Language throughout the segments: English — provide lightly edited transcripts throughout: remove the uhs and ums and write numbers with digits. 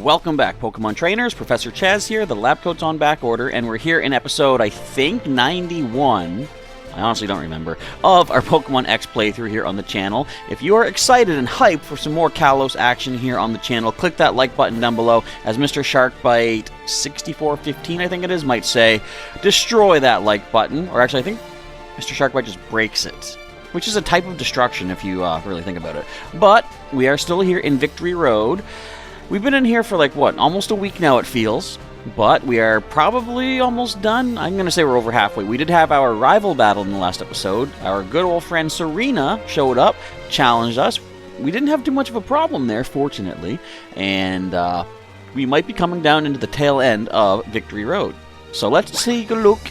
Welcome back, Pokemon trainers. Professor Chaz here, the lab coat's on back order, and we're here in episode, I think, 91, I honestly don't remember, of our Pokemon X playthrough here on the channel. If you are excited and hyped for some more Kalos action here on the channel, click that like button down below, as Mr. Sharkbite6415, I think it is, might say, destroy that like button, or actually I think Mr. Sharkbite just breaks it, which is a type of destruction if you really think about it. But we are still here in Victory Road. We've been in here for like, what, almost a week now it feels, but we are probably almost done. I'm going to say we're over halfway. We did have our rival battle in the last episode. Our good old friend Serena showed up, challenged us. We didn't have too much of a problem there, fortunately, and we might be coming down into the tail end of Victory Road. So let's take a look,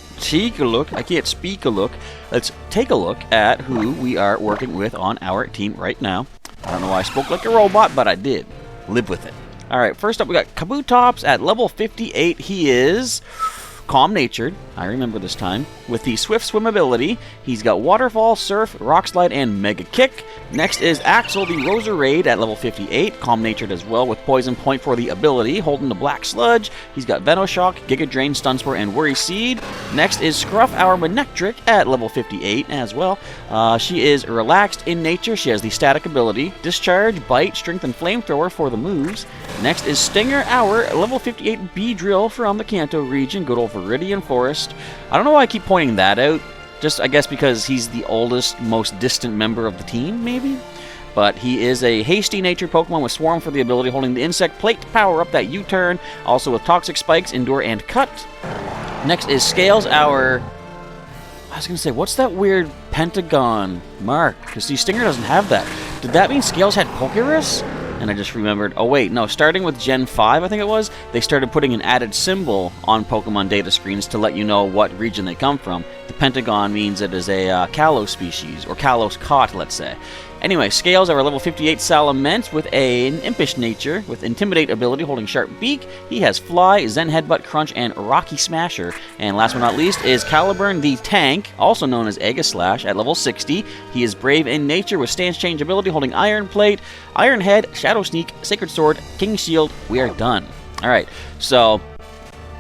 I can't speak a look. Let's take a look at who we are working with on our team right now. I don't know why I spoke like a robot, but I did. Live with it. Alright, first up we got Kabutops at level 58. He is calm-natured, I remember this time, with the Swift Swim ability. He's got Waterfall, Surf, Rock Slide, and Mega Kick. Next is Axel, the Roserade at level 58, calm-natured as well, with Poison Point for the ability, holding the Black Sludge. He's got Venoshock, Giga Drain, Stun Spore, and Worry Seed. Next is Scruff, our Manectric at level 58 as well. She is relaxed in nature. She has the Static ability, Discharge, Bite, Strength, and Flamethrower for the moves. Next is Stinger, our level 58 Beedrill from the Kanto region, good old Viridian Forest. I don't know why I keep pointing that out, just I guess because he's the oldest, most distant member of the team, maybe? But he is a hasty natured Pokemon with Swarm for the ability, holding the Insect Plate to power up that U-turn, also with Toxic Spikes, Endure, and Cut. Next is Scales, our... I was going to say, what's that weird pentagon mark? Because see, Stinger doesn't have that. Did that mean Scales had Pokerus? And I just remembered, oh wait, no, starting with Gen 5, I think it was, they started putting an added symbol on Pokemon data screens to let you know what region they come from. The pentagon means it is a Kalos species, or Kalos caught, let's say. Anyway, Scales, our level 58 Salamence with an impish nature, with Intimidate ability holding Sharp Beak. He has Fly, Zen Headbutt, Crunch, and Rocky Smasher. And last but not least is Caliburn the Tank, also known as Aegislash, at level 60. He is brave in nature with Stance Change ability holding Iron Plate, Iron Head, Shadow Sneak, Sacred Sword, King Shield. We are done. Alright, so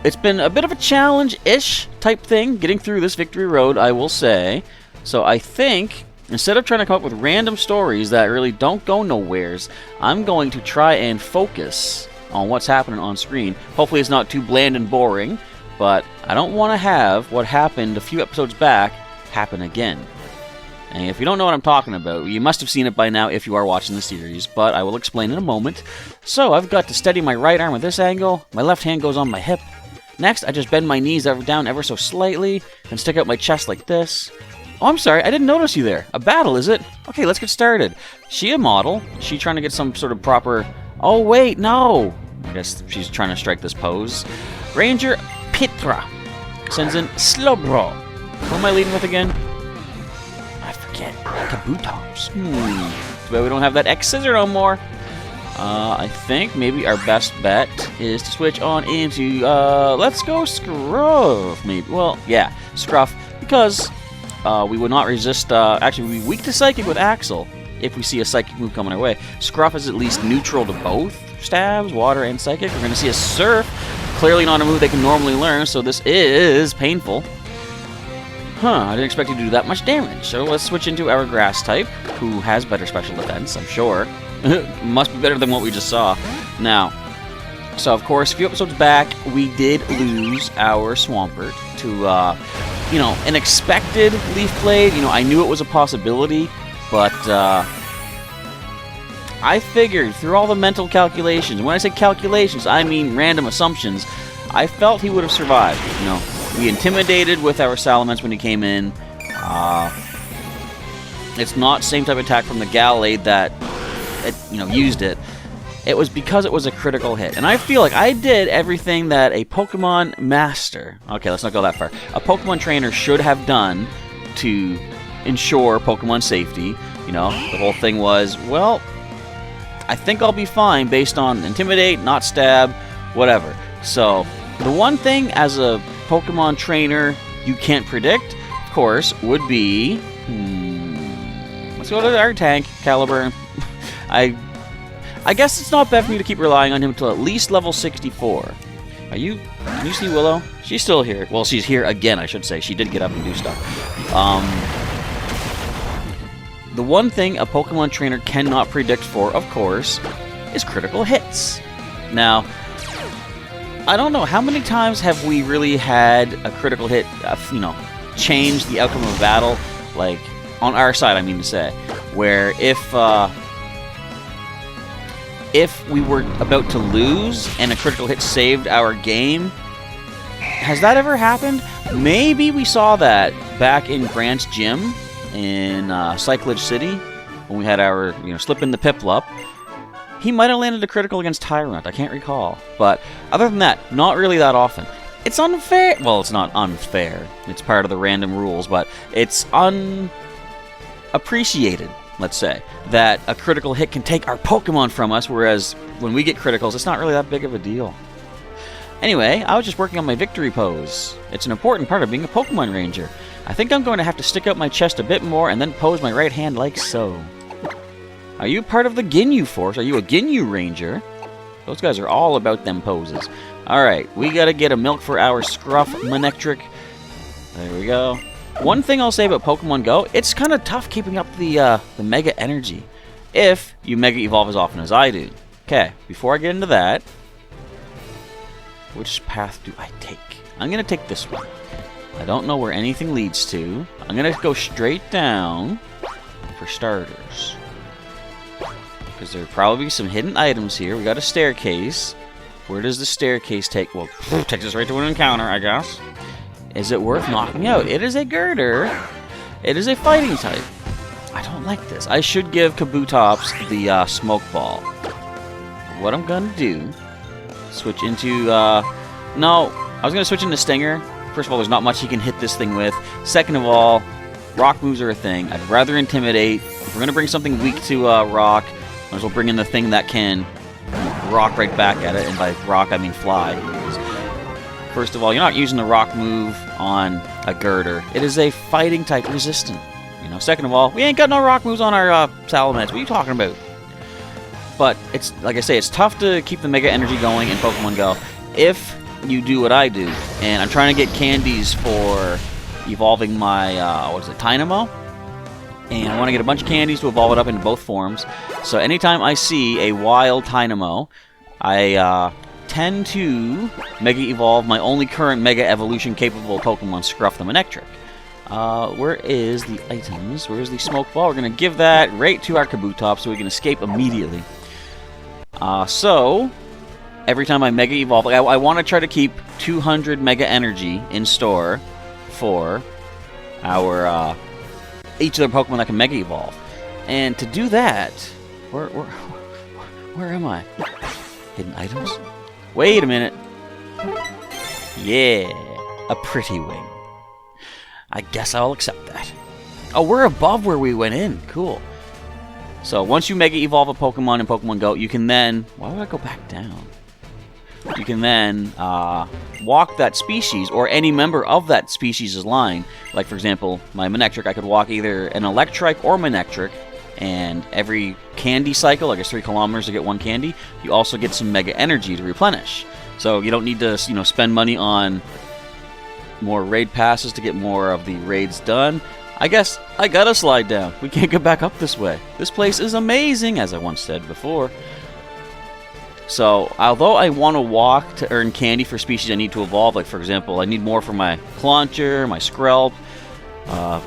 it's been a bit of a challenge-ish type thing getting through this Victory Road, I will say. So I think, instead of trying to come up with random stories that really don't go nowheres, I'm going to try and focus on what's happening on screen. Hopefully it's not too bland and boring, but I don't want to have what happened a few episodes back happen again. And if you don't know what I'm talking about, you must have seen it by now if you are watching the series, but I will explain in a moment. So I've got to steady my right arm at this angle, my left hand goes on my hip. Next, I just bend my knees down ever so slightly, and stick out my chest like this. Oh, I'm sorry, I didn't notice you there. A battle, is it? Okay, let's get started. She a model? Is she trying to get some sort of proper... Oh, wait, no! I guess she's trying to strike this pose. Ranger Pitra sends in Slowbro. Who am I leading with again? I forget. Kabutops. Too bad we don't have that X-Scissor no more. I think maybe our best bet is to switch on into, let's go Scruff, maybe. Well, yeah, Scruff, because... we would not resist, actually, we'd be weak to Psychic with Axel if we see a Psychic move coming our way. Scruff is at least neutral to both stabs, Water and Psychic. We're going to see a Surf, clearly not a move they can normally learn, so this is painful. I didn't expect you to do that much damage. So let's switch into our Grass type, who has better special defense, I'm sure. Must be better than what we just saw. Now, so of course, a few episodes back, we did lose our Swampert to, you know, an expected Leaf Blade. You know, I knew it was a possibility, but I figured through all the mental calculations, when I say calculations, I mean random assumptions, I felt he would have survived. You know, we intimidated with our Salamence when he came in. It's not the same type of attack from the Gallade that, used it. It was because it was a critical hit. And I feel like I did everything that a Pokemon Master... Okay, let's not go that far. A Pokemon Trainer should have done to ensure Pokemon safety. You know, the whole thing was, well, I think I'll be fine based on Intimidate, not Stab, whatever. So, the one thing as a Pokemon Trainer you can't predict, of course, would be... Let's go to our tank, Caliburn. I guess it's not bad for me to keep relying on him until at least level 64. Can you see Willow? She's still here. Well, she's here again, I should say. She did get up and do stuff. The one thing a Pokemon trainer cannot predict for, of course, is critical hits. Now, I don't know, how many times have we really had a critical hit, change the outcome of a battle? Like, on our side, I mean to say. Where if we were about to lose and a critical hit saved our game, has that ever happened? Maybe we saw that back in Grant's gym in Cyclage City when we had our slip in the Piplup. He might have landed a critical against Tyrant. I can't recall. But other than that, not really that often. It's unfair. Well, it's not unfair. It's part of the random rules, but it's unappreciated, let's say, that a critical hit can take our Pokemon from us, whereas when we get criticals, it's not really that big of a deal. Anyway, I was just working on my victory pose. It's an important part of being a Pokemon Ranger. I think I'm going to have to stick out my chest a bit more and then pose my right hand like so. Are you part of the Ginyu Force? Are you a Ginyu Ranger? Those guys are all about them poses. Alright, we gotta get a milk for our Scruff Manectric. There we go. One thing I'll say about Pokemon Go, it's kind of tough keeping up the Mega Energy if you Mega Evolve as often as I do. Okay, before I get into that, which path do I take? I'm going to take this one. I don't know where anything leads to. I'm going to go straight down for starters. Because there are probably some hidden items here. We got a staircase. Where does the staircase take? Well, takes us right to an encounter, I guess. Is it worth knocking out? It is a girder. It is a fighting type. I don't like this. I should give Kabutops the smoke ball. What I'm gonna do, switch into, no, I was gonna switch into Stinger. First of all, there's not much he can hit this thing with. Second of all, rock moves are a thing. I'd rather Intimidate. If we're gonna bring something weak to rock, might as well bring in the thing that can rock right back at it, and by rock I mean fly. First of all, you're not using the rock move on a girder. It is a fighting type resistant. Second of all, we ain't got no rock moves on our Salamence. What are you talking about? But it's like I say, it's tough to keep the Mega Energy going in Pokemon Go if you do what I do. And I'm trying to get candies for evolving my Tynamo. And I want to get a bunch of candies to evolve it up into both forms. So anytime I see a wild Tynamo, I tend to Mega Evolve my only current Mega Evolution capable Pokemon, Scruff the Manectric. Where is the items? Where is the Smoke Ball? We're going to give that right to our Kabutops so we can escape immediately. So, every time I Mega Evolve, I want to try to keep 200 Mega Energy in store for our each of the Pokemon that can Mega Evolve. And to do that, where am I? Hidden items? Wait a minute. Yeah, a pretty wing. I guess I'll accept that. Oh, we're above where we went in. Cool. So once you Mega Evolve a Pokemon in Pokemon Go, you can then... Why would I go back down? You can then walk that species or any member of that species' line. Like, for example, my Manectric, I could walk either an Electrike or Manectric, and every candy cycle, I guess 3 kilometers to get 1 candy, you also get some Mega Energy to replenish. So you don't need to, spend money on more raid passes to get more of the raids done. I guess I gotta slide down. We can't get back up this way. This place is amazing, as I once said before. So, although I want to walk to earn candy for species I need to evolve, like for example, I need more for my Clauncher, my Skrelp,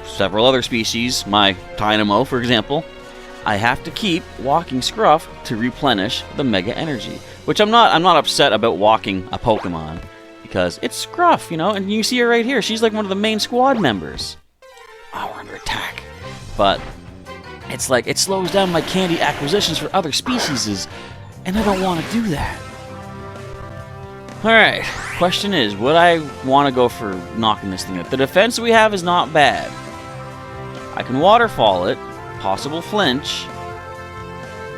several other species, my Tynamo, for example, I have to keep walking Scruff to replenish the Mega Energy. Which I'm not upset about walking a Pokemon, because it's Scruff, and you see her right here. She's like one of the main squad members. Oh, we're under attack. But it's like it slows down my candy acquisitions for other species, and I don't want to do that. Alright, question is, would I want to go for knocking this thing out? The defense we have is not bad. I can Waterfall it, possible flinch.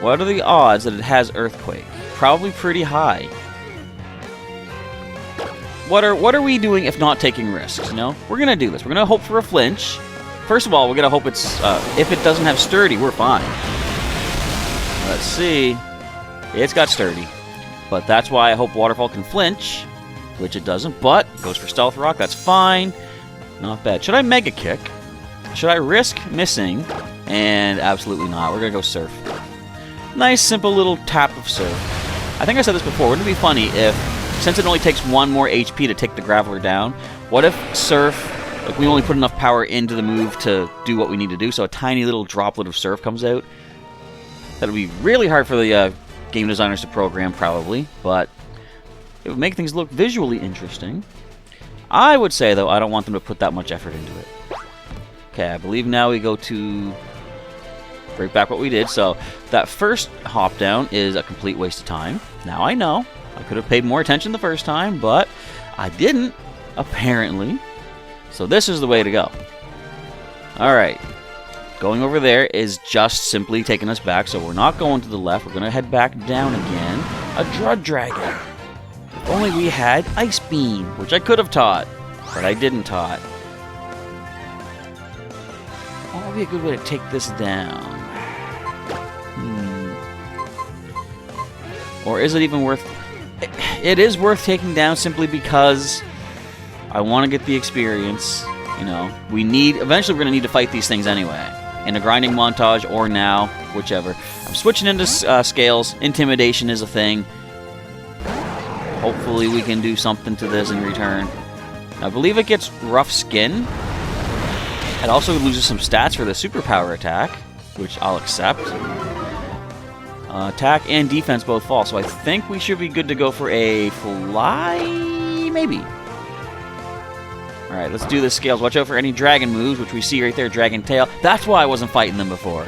What are the odds that it has Earthquake? Probably pretty high. What are we doing if not taking risks, We're gonna do this. We're gonna hope for a flinch. First of all, we're gonna hope it's, if it doesn't have Sturdy, we're fine. Let's see. It's got sturdy. But that's why I hope Waterfall can flinch, which it doesn't, but goes for Stealth Rock. That's fine. Not bad. Should I Mega Kick? Should I risk missing? And absolutely not. We're going to go Surf. Nice, simple little tap of Surf. I think I said this before. Wouldn't it be funny if, since it only takes 1 more HP to take the Graveler down, what if Surf, like we only put enough power into the move to do what we need to do, so a tiny little droplet of Surf comes out? That would be really hard for the game designers to program, probably, but it would make things look visually interesting. I would say, though, I don't want them to put that much effort into it. Okay, I believe now we go to break back what we did. So that first hop down is a complete waste of time. Now I know. I could have paid more attention the first time, but I didn't, apparently. So this is the way to go. Alright. Going over there is just simply taking us back, so we're not going to the left. We're going to head back down again. A Drud Dragon. If only we had Ice Beam, which I could have taught, but I didn't taught. What would be a good way to take this down? Or is it even worth... It is worth taking down simply because I want to get the experience. You know, we need... Eventually we're going to need to fight these things anyway. In a grinding montage or now, whichever. I'm switching into scales. Intimidation is a thing. Hopefully we can do something to this in return. I believe it gets rough skin. It also loses some stats for the superpower attack, which I'll accept. Attack and defense both fall, so I think we should be good to go for a fly, maybe. Alright, let's do the scales. Watch out for any dragon moves, which we see right there, Dragon Tail. That's why I wasn't fighting them before.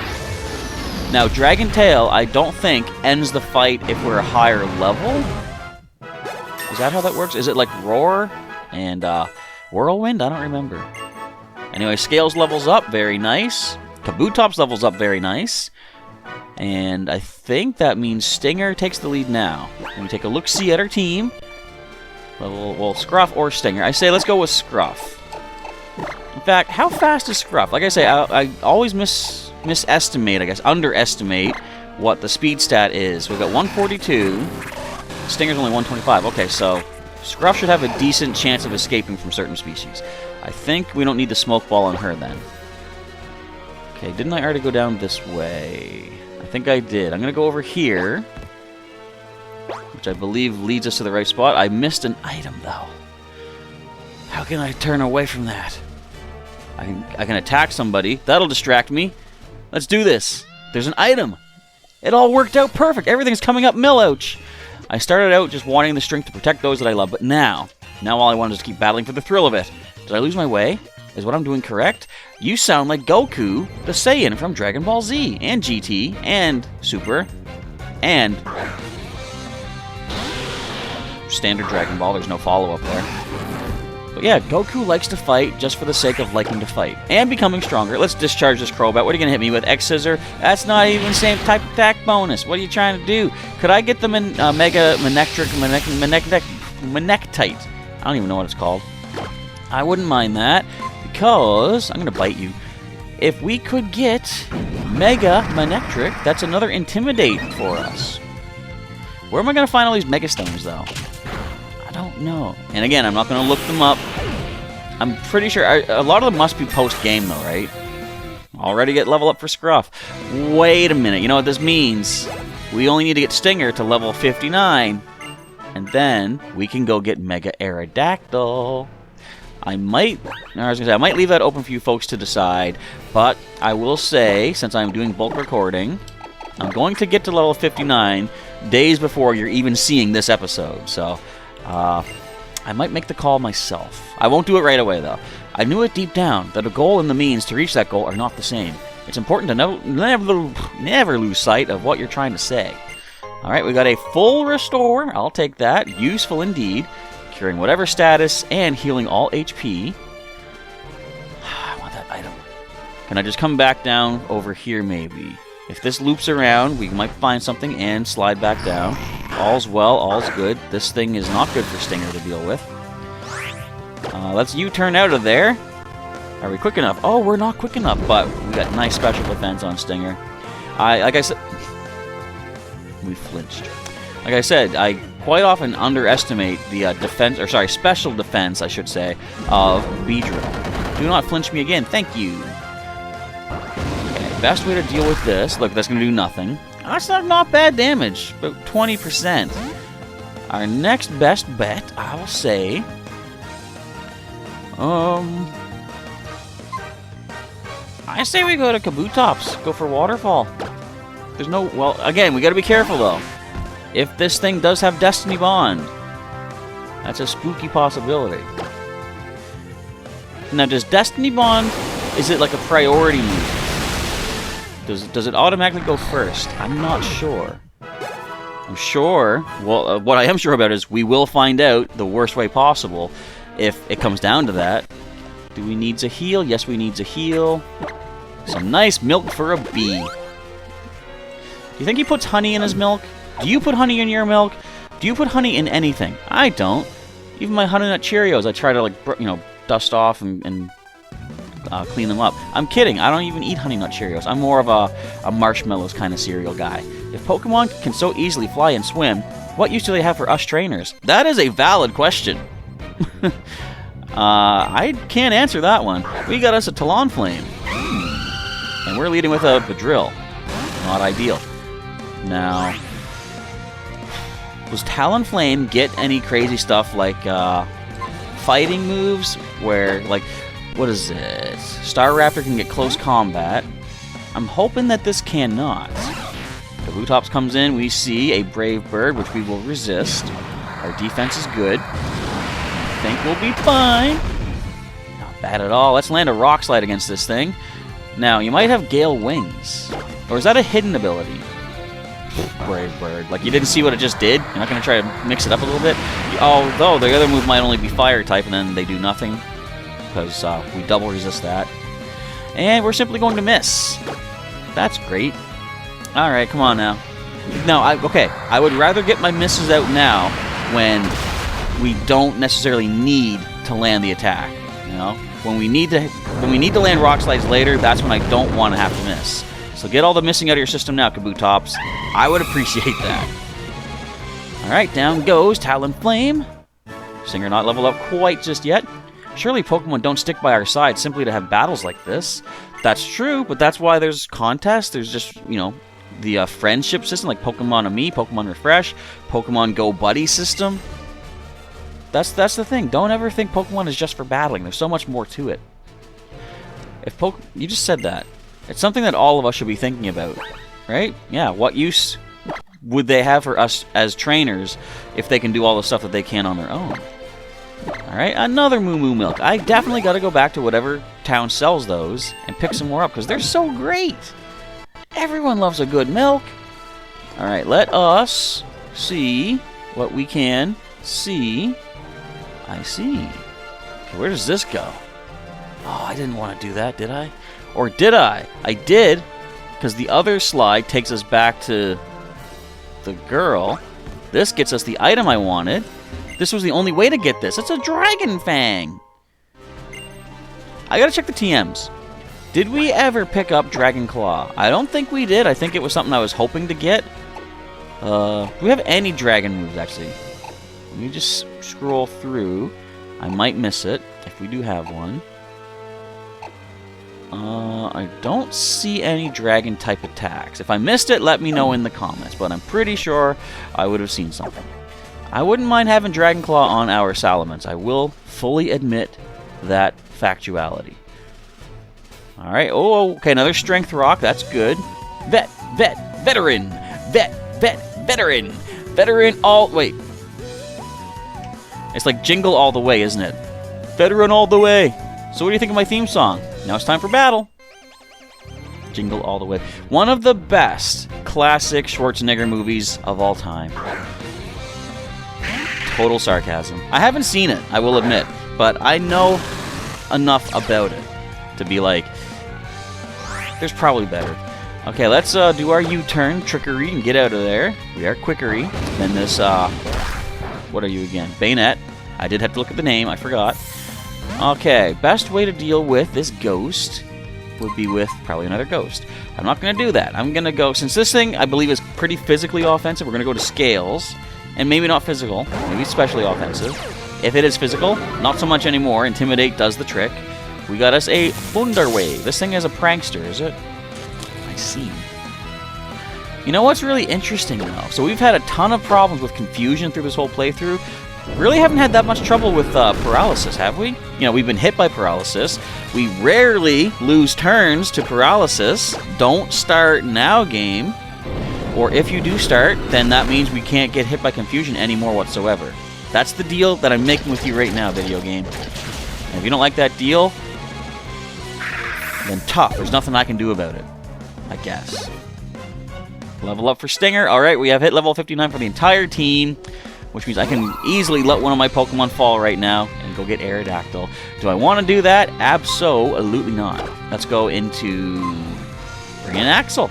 Now, Dragon Tail, I don't think, ends the fight if we're a higher level. Is that how that works? Is it like Roar and Whirlwind? I don't remember. Anyway, Scales levels up, very nice. Kabutops levels up, very nice. And I think that means Stinger takes the lead now. Let me take a look-see at our team. Well, Scruff or Stinger. I say let's go with Scruff. In fact, how fast is Scruff? Like I say, I always misestimate, I guess, underestimate what the speed stat is. We've got 142. Stinger's only 125. Okay, so Scruff should have a decent chance of escaping from certain species. I think we don't need the smoke ball on her then. Okay, didn't I already go down this way? I think I did. I'm going to go over here, which I believe leads us to the right spot. I missed an item, though. How can I turn away from that? I can attack somebody. That'll distract me. Let's do this. There's an item. It all worked out perfect. Everything's coming up Millouch. I started out just wanting the strength to protect those that I love, but now all I want is to keep battling for the thrill of it. Did I lose my way? Is what I'm doing correct? You sound like Goku, the Saiyan from Dragon Ball Z, and GT, and Super, and standard Dragon Ball. There's no follow-up there. But yeah, Goku likes to fight just for the sake of liking to fight. And becoming stronger. Let's discharge this Crobat. What are you going to hit me with? X-Scissor? That's not even the same type of attack bonus. What are you trying to do? Could I get them in Mega Manectite? I don't even know what it's called. I wouldn't mind that, because I'm going to bite you. If we could get Mega Manectric, that's another Intimidate for us. Where am I going to find all these Mega Stones, though? I don't know. And again, I'm not going to look them up. I'm pretty sure a lot of them must be post-game, though, right? Already get level up for Scruff. Wait a minute. You know what this means? We only need to get Stinger to level 59, and then we can go get Mega Aerodactyl. I might leave that open for you folks to decide, but I will say, since I'm doing bulk recording, I'm going to get to level 59 days before you're even seeing this episode, so I might make the call myself. I won't do it right away, though. I knew it deep down that a goal and the means to reach that goal are not the same. It's important to never lose sight of what you're trying to say. Alright, we got a full restore. I'll take that. Useful indeed. Curing whatever status and healing all HP. I want that item. Can I just come back down over here, maybe? If this loops around, we might find something and slide back down. All's well, all's good. This thing is not good for Stinger to deal with. Let's U-turn out of there. Are we quick enough? Oh, we're not quick enough, but we got nice special defense on Stinger. Like I said... We flinched. Like I said, I quite often underestimate the special defense, I should say, of Beedrill. Do not flinch me again. Thank you. Okay, best way to deal with this. Look, that's going to do nothing. That's not bad damage, about 20%. Our next best bet, I will say... I say we go to Kabutops. Go for Waterfall. There's no... Well, again, we got to be careful, though. If this thing does have Destiny Bond, that's a spooky possibility. Now, does Destiny Bond... Is it like a priority move? Does it automatically go first? I'm not sure. I'm sure... Well, what I am sure about is we will find out the worst way possible if it comes down to that. Do we need a heal? Yes, we need a heal. Some nice milk for a bee. Do you think he puts honey in his milk? Do you put honey in your milk? Do you put honey in anything? I don't. Even my Honey Nut Cheerios, I try to, like, dust off and clean them up. I'm kidding. I don't even eat Honey Nut Cheerios. I'm more of a marshmallows kind of cereal guy. If Pokemon can so easily fly and swim, what use do they have for us trainers? That is a valid question. I can't answer that one. We got us a Talonflame. And we're leading with a Beedrill. Not ideal. Now, does Talonflame get any crazy stuff like fighting moves where, like, what is it? Staraptor can get close combat. I'm hoping that this cannot. Kabutops comes in, we see a Brave Bird, which we will resist. Our defense is good. I think we'll be fine. Not bad at all. Let's land a Rock Slide against this thing. Now, you might have Gale Wings. Or is that a hidden ability? Brave Bird. Like, you didn't see what it just did? You're not going to try to mix it up a little bit? Although, the other move might only be Fire type, and then they do nothing. Because we double resist that. And we're simply going to miss. That's great. Alright, come on now. No, okay. I would rather get my misses out now when we don't necessarily need to land the attack. You know? When we need to land Rock Slides later, that's when I don't want to have to miss. So get all the missing out of your system now, Kabutops. I would appreciate that. Alright, down goes Talonflame. Singer not leveled up quite just yet. Surely Pokemon don't stick by our side simply to have battles like this. That's true, but that's why there's contests. There's just, the friendship system, like Pokemon Me, Pokemon Refresh, Pokemon Go Buddy system. That's the thing. Don't ever think Pokemon is just for battling. There's so much more to it. You just said that. It's something that all of us should be thinking about, right? Yeah, what use would they have for us as trainers if they can do all the stuff that they can on their own? Alright, another Moo Moo Milk. I definitely got to go back to whatever town sells those and pick some more up, because they're so great. Everyone loves a good milk. Alright, let us see what we can see. I see. Okay, where does this go? Oh, I didn't want to do that, did I? Or did I? I did, because the other slide takes us back to the girl. This gets us the item I wanted. This was the only way to get this. It's a Dragon Fang. I gotta check the TMs. Did we ever pick up Dragon Claw? I don't think we did. I think it was something I was hoping to get. Do we have any dragon moves, actually? Let me just scroll through. I might miss it, if we do have one. I don't see any dragon-type attacks. If I missed it, let me know in the comments, but I'm pretty sure I would have seen something. I wouldn't mind having Dragon Claw on our Salamence. I will fully admit that factuality. Alright, okay, another Strength Rock, that's good. Veteran, wait. It's like Jingle All the Way, isn't it? Veteran all the way. So what do you think of my theme song? Now it's time for battle. Jingle All the Way. One of the best classic Schwarzenegger movies of all time. Total sarcasm. I haven't seen it, I will admit, but I know enough about it to be like, there's probably better. Okay, let's do our U-turn, Trickery, and get out of there. We are Quickery. Then this, what are you again? Bayonet. I did have to look at the name, I forgot. Okay, best way to deal with this ghost would be with probably another ghost. I'm not going to do that. I'm going to go, since this thing I believe is pretty physically offensive, we're going to go to scales, and maybe not physical, maybe especially offensive. If it is physical, not so much anymore. Intimidate does the trick. We got us a Thunder Wave. This thing is a prankster, is it? I see. You know what's really interesting, though? So we've had a ton of problems with confusion through this whole playthrough. Really haven't had that much trouble with paralysis, have we? You know, we've been hit by paralysis. We rarely lose turns to paralysis. Don't start now, game. Or if you do start, then that means we can't get hit by confusion anymore whatsoever. That's the deal that I'm making with you right now, video game. And if you don't like that deal, then tough. There's nothing I can do about it, I guess. Level up for Stinger. Alright, we have hit level 59 for the entire team, which means I can easily let one of my Pokemon fall right now and go get Aerodactyl. Do I want to do that? Absolutely not. Let's go into... bring in Axel.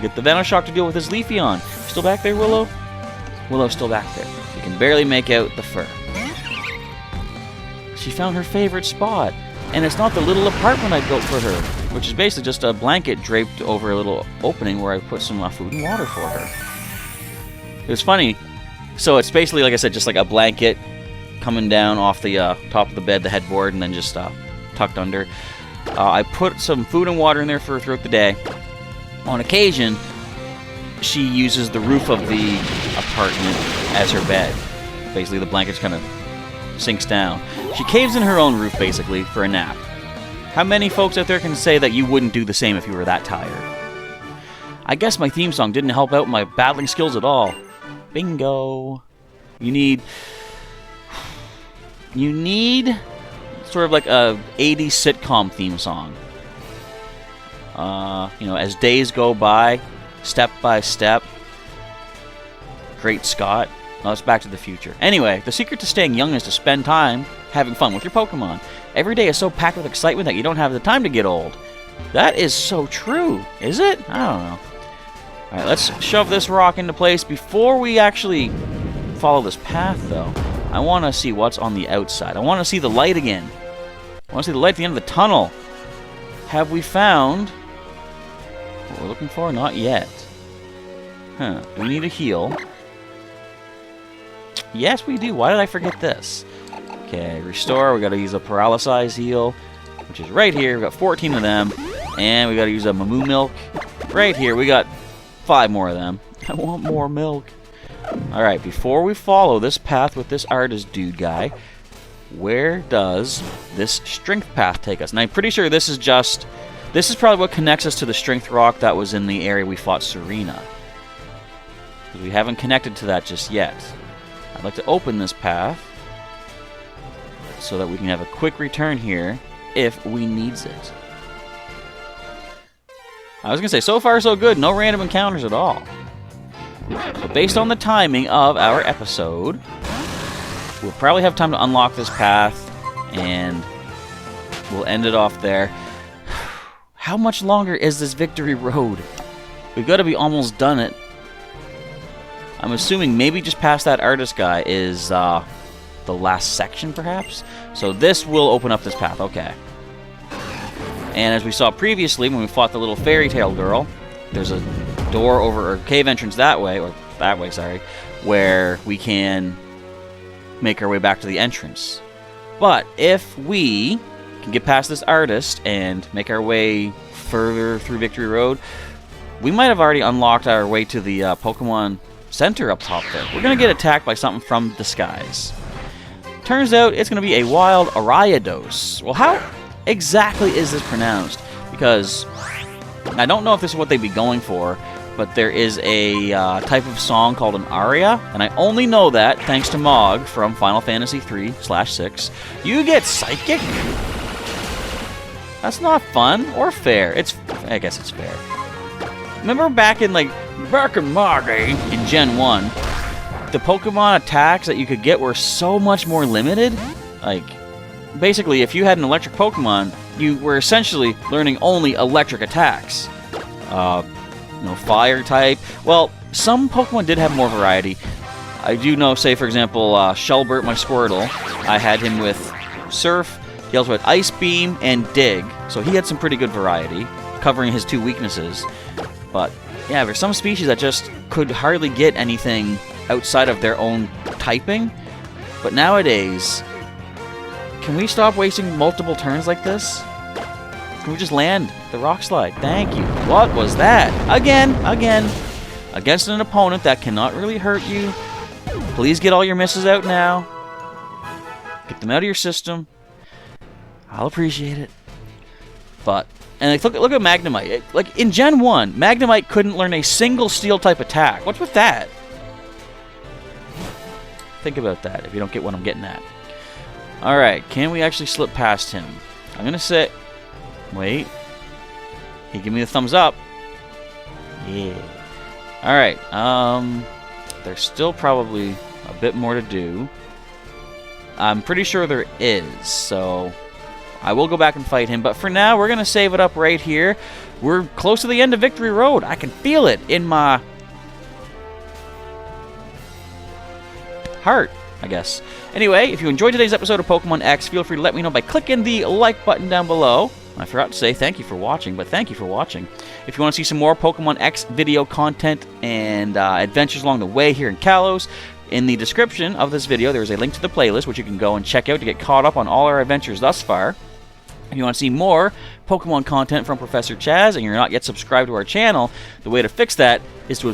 Get the Venoshock to deal with his Leafeon. Still back there, Willow? Willow's still back there. You can barely make out the fur. She found her favorite spot. And it's not the little apartment I built for her, which is basically just a blanket draped over a little opening where I put some food and water for her. It was funny. So it's basically, like I said, just like a blanket coming down off the top of the bed, the headboard, and then just tucked under. I put some food and water in there for her throughout the day. On occasion, she uses the roof of the apartment as her bed. Basically, the blanket kind of sinks down. She caves in her own roof, basically, for a nap. How many folks out there can say that you wouldn't do the same if you were that tired? I guess my theme song didn't help out my battling skills at all. Bingo. You need sort of like a 80s sitcom theme song. You know, as days go by, step by step. Great Scott. No, it's Back to the Future. Anyway, the secret to staying young is to spend time having fun with your Pokemon. Every day is so packed with excitement that you don't have the time to get old. That is so true. Is it? I don't know. Alright, let's shove this rock into place. Before we actually follow this path, though, I want to see what's on the outside. I want to see the light again. I want to see the light at the end of the tunnel. Have we found what we're looking for? Not yet. Huh. Do we need a heal? Yes, we do. Why did I forget this? Okay, restore. We got to use a paralysis heal, which is right here. We got 14 of them, and we got to use a Mamu milk right here. We got 5 more of them. I want more milk. All right, before we follow this path with this artist dude guy, where does this strength path take us? And I'm pretty sure this is probably what connects us to the strength rock that was in the area we fought Serena. Because we haven't connected to that just yet. I'd like to open this path so that we can have a quick return here if we needs it. I was going to say, so far so good. No random encounters at all. But based on the timing of our episode, we'll probably have time to unlock this path, and we'll end it off there. How much longer is this Victory Road? We've got to be almost done it. I'm assuming maybe just past that artist guy is the last section, perhaps? So this will open up this path, okay. And as we saw previously, when we fought the little fairy tale girl, there's a door over, or cave entrance that way, sorry, where we can make our way back to the entrance. But if we can get past this artist and make our way further through Victory Road, we might have already unlocked our way to the Pokemon Center up top there. We're going to get attacked by something from the skies. Turns out it's going to be a wild Ariados. Well, how exactly is this pronounced? Because I don't know if this is what they'd be going for, but there is a type of song called an aria, and I only know that thanks to Mog from Final Fantasy 3/6. You get psychic? That's not fun or fair. I guess it's fair. Remember back in my day in Gen 1, the Pokemon attacks that you could get were so much more limited? Like, basically, if you had an electric Pokemon, you were essentially learning only electric attacks. No fire type. Well, some Pokemon did have more variety. I do know, say, for example, Shelbert, my Squirtle, I had him with Surf. He also had Ice Beam and Dig, so he had some pretty good variety, covering his 2 weaknesses. But yeah, there's some species that just could hardly get anything outside of their own typing. But nowadays, can we stop wasting multiple turns like this? Can we just land the Rock Slide? Thank you. What was that? Again. Against an opponent that cannot really hurt you. Please get all your misses out now. Get them out of your system. I'll appreciate it. But, and like, look at Magnemite. Like, in Gen 1, Magnemite couldn't learn a single Steel-type attack. What's with that? Think about that if you don't get what I'm getting at. Alright, can we actually slip past him? I'm going to say... Wait. He give me the thumbs up. Yeah. Alright, there's still probably a bit more to do. I'm pretty sure there is, so I will go back and fight him. But for now, we're going to save it up right here. We're close to the end of Victory Road. I can feel it in my heart, I guess. Anyway, if you enjoyed today's episode of Pokemon X, feel free to let me know by clicking the like button down below. I forgot to say thank you for watching, but thank you for watching. If you want to see some more Pokemon X video content and adventures along the way here in Kalos, in the description of this video, there is a link to the playlist, which you can go and check out to get caught up on all our adventures thus far. If you want to see more Pokemon content from Professor Chaz and you're not yet subscribed to our channel, the way to fix that is to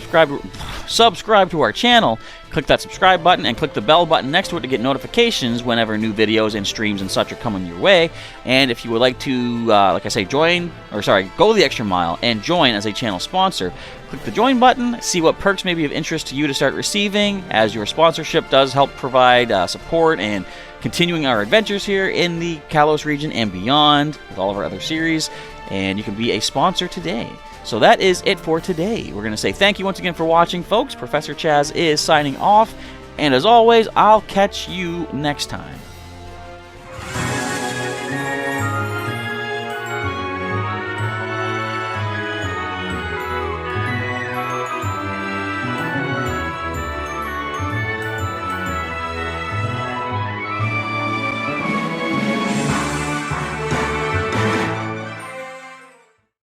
subscribe to our channel. Click that subscribe button and click the bell button next to it to get notifications whenever new videos and streams and such are coming your way. And if you would like to, like I say, go the extra mile and join as a channel sponsor, click the join button, see what perks may be of interest to you to start receiving, as your sponsorship does help provide support and continuing our adventures here in the Kalos region and beyond with all of our other series, and you can be a sponsor today. So that is it for today. We're going to say thank you once again for watching, folks. Professor Chaz is signing off, and as always, I'll catch you next time.